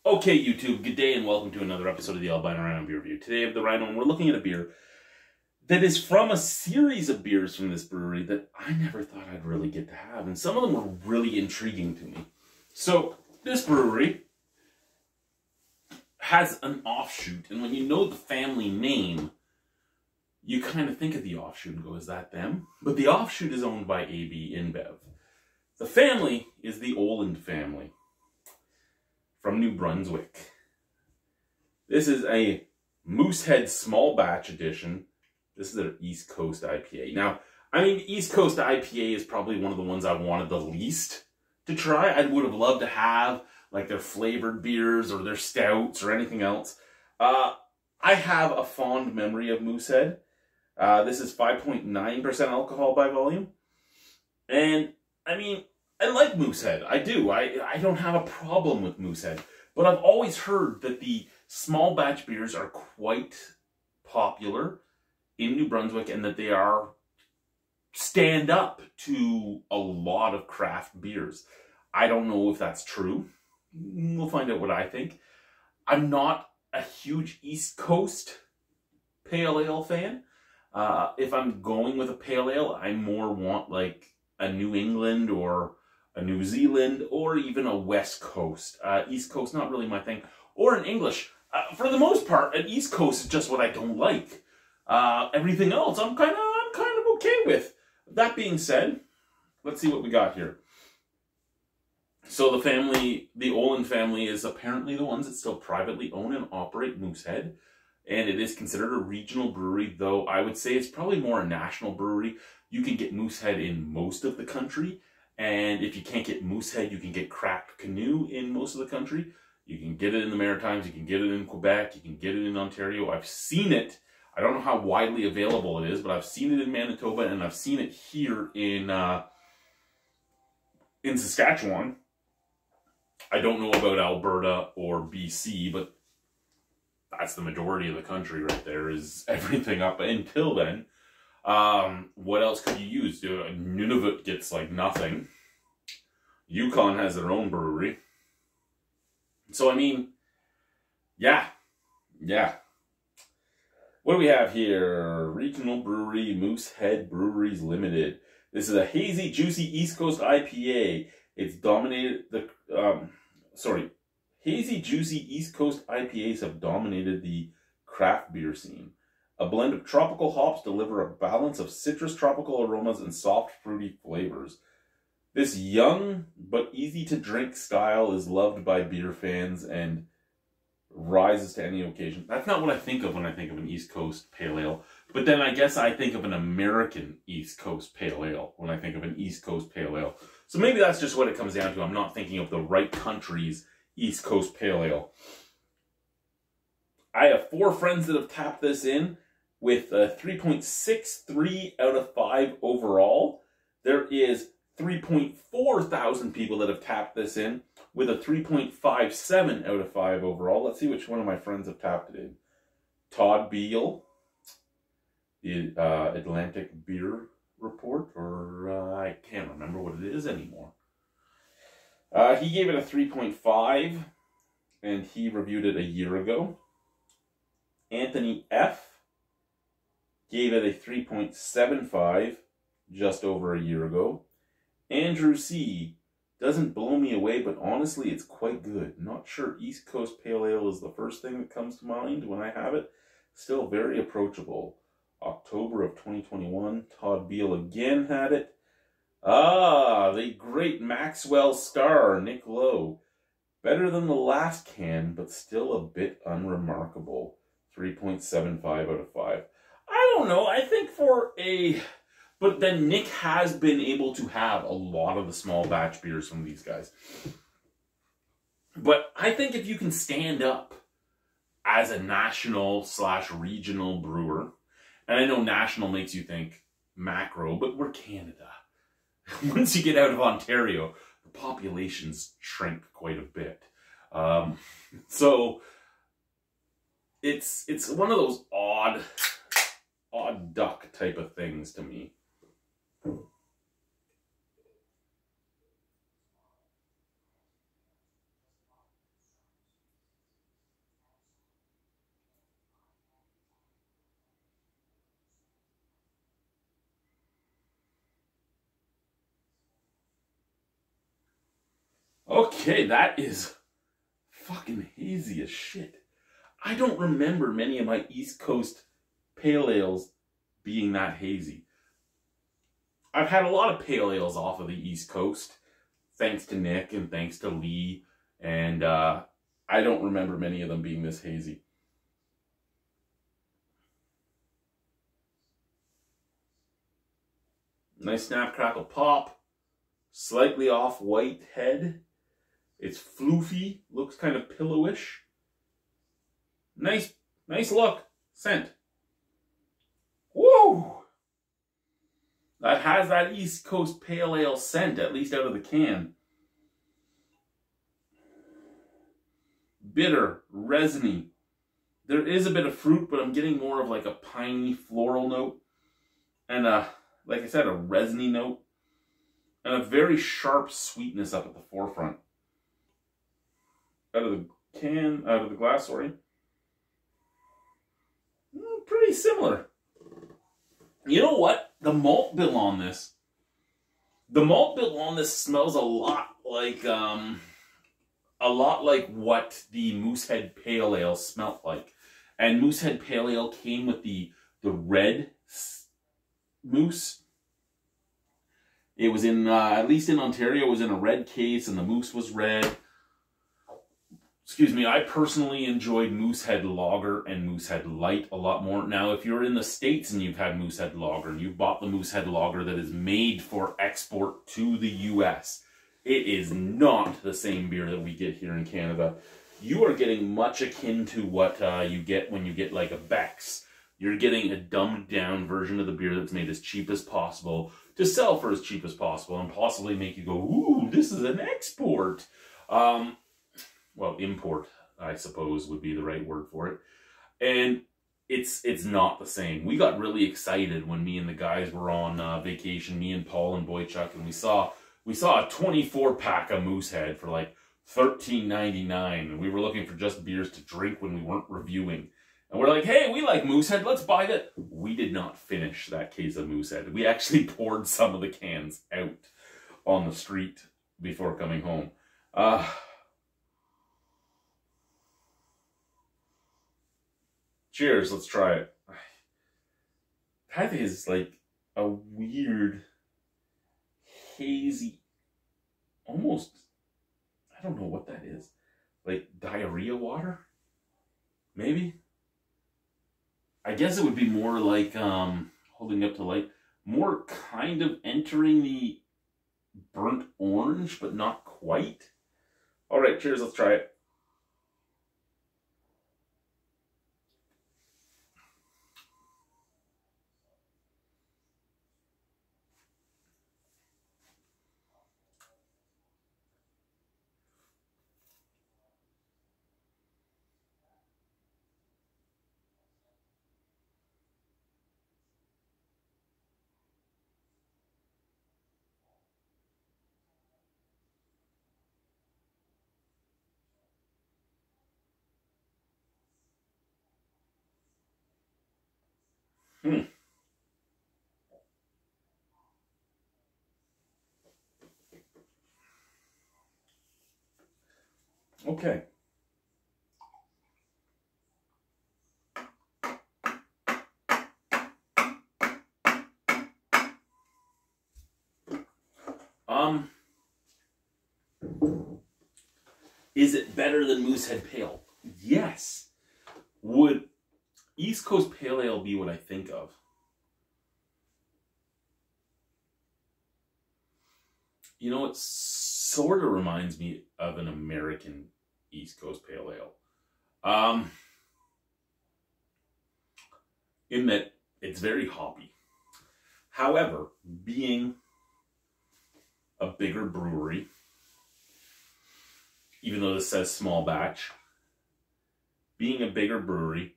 Okay, YouTube, good day and welcome to another episode of the Albino Rhino Beer Review. Today I have the Rhino and we're looking at a beer that is from a series of beers from this brewery that I never thought I'd really get to have. And some of them were really intriguing to me. So, this brewery has an offshoot. And when you know the family name, you kind of think of the offshoot and go, is that them? But the offshoot is owned by AB InBev. The family is the Oland family from New Brunswick. This is a Moosehead small batch edition. This is their East Coast IPA. Now, I mean, East Coast IPA is probably one of the ones I wanted the least to try. I would have loved to have like their flavored beers or their stouts or anything else. I have a fond memory of Moosehead. This is 5.9% alcohol by volume. And, I mean, I like Moosehead. I do. I don't have a problem with Moosehead. But I've always heard that the small batch beers are quite popular in New Brunswick and that they are stand up to a lot of craft beers. I don't know if that's true. We'll find out what I think. I'm not a huge East Coast pale ale fan. If I'm going with a pale ale, I more want like a New England or a New Zealand, or even a West Coast. East Coast, not really my thing. Or an English. For the most part, an East Coast is just what I don't like. Everything else, I'm kind of okay with. That being said, let's see what we got here. So the family, the Oland family, is apparently the ones that still privately own and operate Moosehead. And it is considered a regional brewery, though I would say it's probably more a national brewery. You can get Moosehead in most of the country. And if you can't get Moosehead, you can get Cracked Canoe in most of the country. You can get it in the Maritimes, you can get it in Quebec, you can get it in Ontario. I've seen it. I don't know how widely available it is, but I've seen it in Manitoba and I've seen it here in Saskatchewan. I don't know about Alberta or BC, but that's the majority of the country right there, is everything up until then. What else could you use? Nunavut gets like nothing. Yukon has their own brewery. So, I mean, yeah. What do we have here? Regional Brewery, Moosehead Breweries Limited. This is a hazy, juicy East Coast IPA. It's dominated hazy, juicy East Coast IPAs have dominated the craft beer scene. A blend of tropical hops deliver a balance of citrus tropical aromas and soft fruity flavors. This young but easy to drink style is loved by beer fans and rises to any occasion. That's not what I think of when I think of an East Coast pale ale. But then I guess I think of an American East Coast pale ale when I think of an East Coast pale ale. So maybe that's just what it comes down to. I'm not thinking of the right country's East Coast pale ale. I have 4 friends that have tapped this in with a 3.63 out of 5 overall. There is 3.4 thousand people that have tapped this in with a 3.57 out of 5 overall. Let's see which one of my friends have tapped it in. Todd Beal, the Atlantic Beer Report, or I can't remember what it is anymore. He gave it a 3.5, and he reviewed it a year ago. Anthony F. gave it a 3.75 just over a year ago. Andrew C. doesn't blow me away, but honestly, it's quite good. Not sure East Coast Pale Ale is the first thing that comes to mind when I have it. Still very approachable. October of 2021, Todd Beal again had it. The great Maxwell star, Nick Lowe. Better than the last can, but still a bit unremarkable. 3.75 out of 5. I don't know. I think but then Nick has been able to have a lot of the small batch beers from these guys. But I think if you can stand up as a national/regional brewer, and I know national makes you think macro, but we're Canada. Once you get out of Ontario, the populations shrink quite a bit. So it's one of those odd duck type of things to me. Okay, that is fucking hazy as shit. I don't remember many of my East Coast pale ales being that hazy. I've had a lot of pale ales off of the East Coast, thanks to Nick and thanks to Lee, and I don't remember many of them being this hazy. Nice snap, crackle, pop. Slightly off-white head. It's floofy, looks kind of pillowish. Nice look. Scent. Woo! That has that East Coast Pale Ale scent, at least out of the can. Bitter, resiny. There is a bit of fruit, but I'm getting more of like a piney floral note. And like I said, a resiny note. And a very sharp sweetness up at the forefront. Out of the glass, sorry. Pretty similar. You know what? The malt bill on this smells a lot like what the Moosehead Pale Ale smelled like. And Moosehead Pale Ale came with the red moose. It was in, at least in Ontario, it was in a red case and the moose was red. Excuse me, I personally enjoyed Moosehead Lager and Moosehead Light a lot more. Now, if you're in the States and you've had Moosehead Lager and you've bought the Moosehead Lager that is made for export to the US, it is not the same beer that we get here in Canada. You are getting much akin to what you get when you get like a Beck's. You're getting a dumbed down version of the beer that's made as cheap as possible to sell for as cheap as possible and possibly make you go, ooh, this is an export. Well, import, I suppose, would be the right word for it. And it's not the same. We got really excited when me and the guys were on vacation, me and Paul and Boychuk, and we saw a 24-pack of Moosehead for like $13.99, and we were looking for just beers to drink when we weren't reviewing. And we're like, hey, we like Moosehead, let's buy that. We did not finish that case of Moosehead. We actually poured some of the cans out on the street before coming home. Cheers, let's try it. That is like a weird, hazy, almost, I don't know what that is. Like diarrhea water? Maybe? I guess it would be more like, holding up to light, more kind of entering the burnt orange, but not quite. All right, cheers, let's try it. Okay. Is it better than Moosehead Pale? Yes. Would East Coast Pale Ale be what I think of? You know, it sort of reminds me of an American East Coast Pale Ale. In that it's very hoppy. However, being a bigger brewery, even though this says small batch, being a bigger brewery,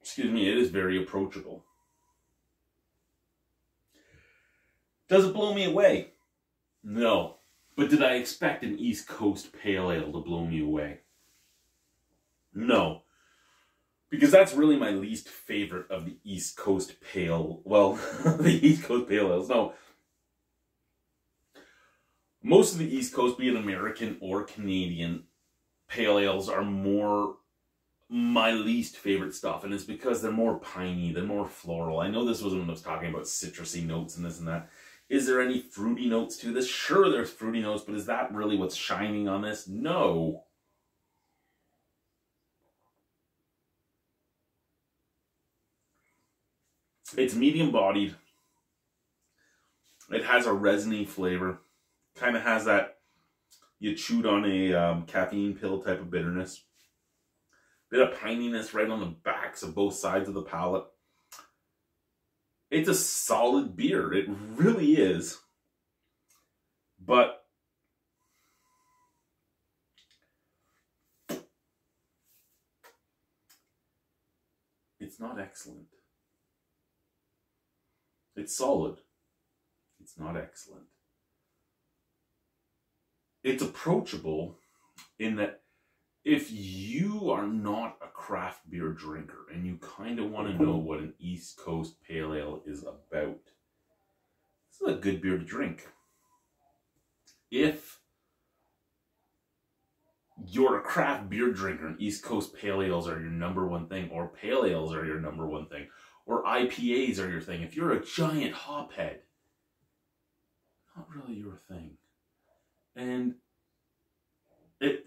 excuse me, it is very approachable. Does it blow me away? No. But did I expect an East Coast Pale Ale to blow me away? No. Because that's really my least favorite of the East Coast Pale, well, the East Coast Pale Ales. No. Most of the East Coast, be it American or Canadian, pale ales are more my least favorite stuff, and it's because they're more piney, they're more floral. I know this was when I was talking about citrusy notes and this and that. Is there any fruity notes to this? Sure, there's fruity notes, but is that really what's shining on this? No. It's medium bodied. It has a resiny flavor. Kind of has that, you chewed on a caffeine pill type of bitterness. Bit of pininess right on the backs of both sides of the palate. It's a solid beer. It really is. But it's not excellent. It's solid. It's not excellent. It's approachable in that if you are not a craft beer drinker and you kind of want to know what an East Coast Pale Ale is about, this is a good beer to drink. If you're a craft beer drinker and East Coast Pale Ales are your number one thing, or Pale Ales are your number one thing, or IPAs are your thing, if you're a giant hophead, not really your thing. And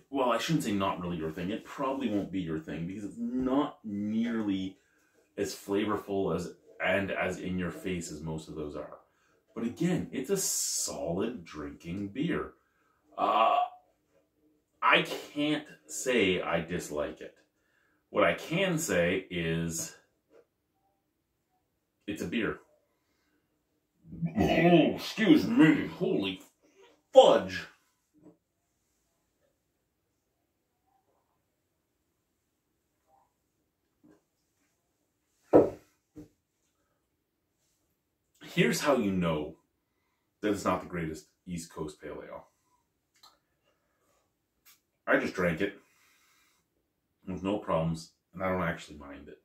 well, I shouldn't say not really your thing. It probably won't be your thing because it's not nearly as flavorful and as in your face as most of those are. But again, it's a solid drinking beer. I can't say I dislike it. What I can say is it's a beer. Oh, excuse me. Holy fudge. Here's how you know that it's not the greatest East Coast Pale Ale. I just drank it with no problems, and I don't actually mind it.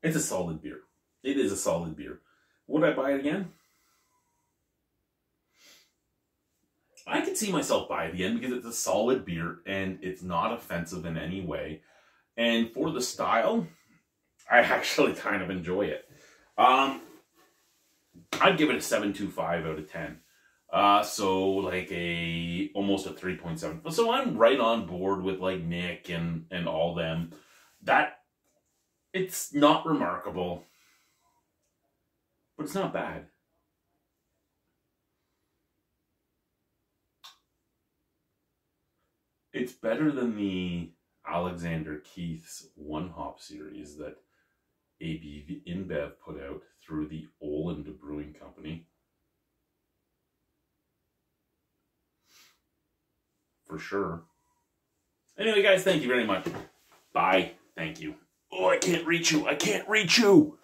It's a solid beer. It is a solid beer. Would I buy it again? I could see myself buy it again because it's a solid beer and it's not offensive in any way. And for the style, I actually kind of enjoy it. I'd give it a 7.25 out of 10. So like almost a 3.7. So I'm right on board with like Nick and all them. That it's not remarkable, but it's not bad. It's better than the Alexander Keith's One Hop series that AB InBev put out through the Oland Brewing Company. For sure. Anyway, guys, thank you very much. Bye. Thank you. Oh, I can't reach you. I can't reach you.